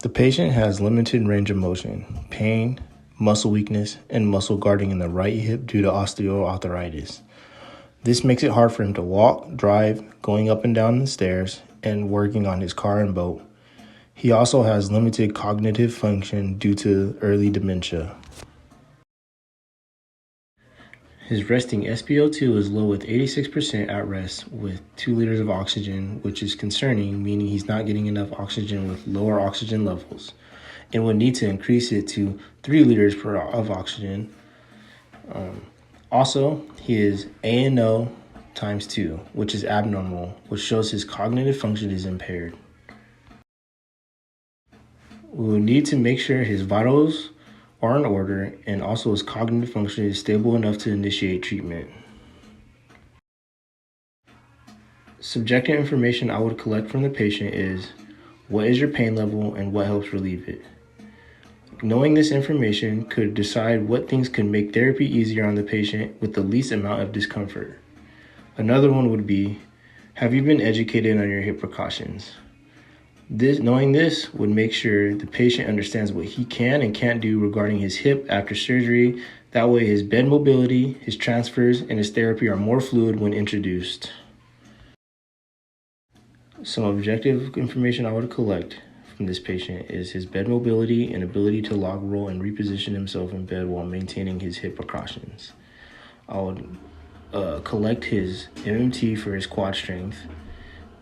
The patient has limited range of motion, pain, muscle weakness, and muscle guarding in the right hip due to osteoarthritis. This makes it hard for him to walk, drive, going up and down the stairs, and working on his car and boat. He also has limited cognitive function due to early dementia. His resting SpO2 is low with 86% at rest with 2 liters of oxygen, which is concerning, meaning he's not getting enough oxygen with lower oxygen levels, and would need to increase it to 3 liters of oxygen. Also, he is ANO times 2, which is abnormal, which shows his cognitive function is impaired. We will need to make sure his vitals are in order and also his cognitive function is stable enough to initiate treatment. Subjective information I would collect from the patient is what is your pain level and what helps relieve it. Knowing this information could decide what things could make therapy easier on the patient with the least amount of discomfort. Another one would be, have you been educated on your hip precautions? Knowing this would make sure the patient understands what he can and can't do regarding his hip after surgery. That way his bed mobility, his transfers, and his therapy are more fluid when introduced. Some objective information I would collect from this patient is his bed mobility and ability to log roll and reposition himself in bed while maintaining his hip precautions. I would collect his MMT for his quad strength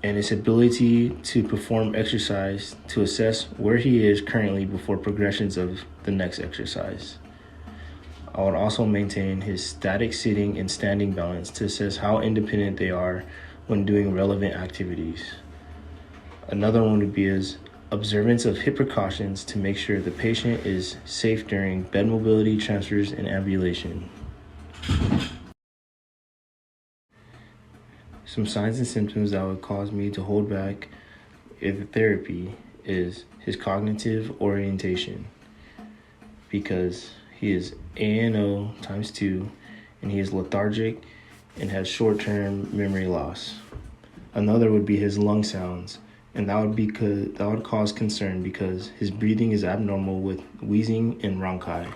and his ability to perform exercise to assess where he is currently before progressions of the next exercise. I would also maintain his static sitting and standing balance to assess how independent they are when doing relevant activities. Another one would be his observance of hip precautions to make sure the patient is safe during bed mobility, transfers, and ambulation. Some signs and symptoms that would cause me to hold back the therapy is his cognitive orientation, because he is ANO times 2 and he is lethargic and has short-term memory loss. Another would be his lung sounds, and that would cause concern because his breathing is abnormal with wheezing and rhonchi.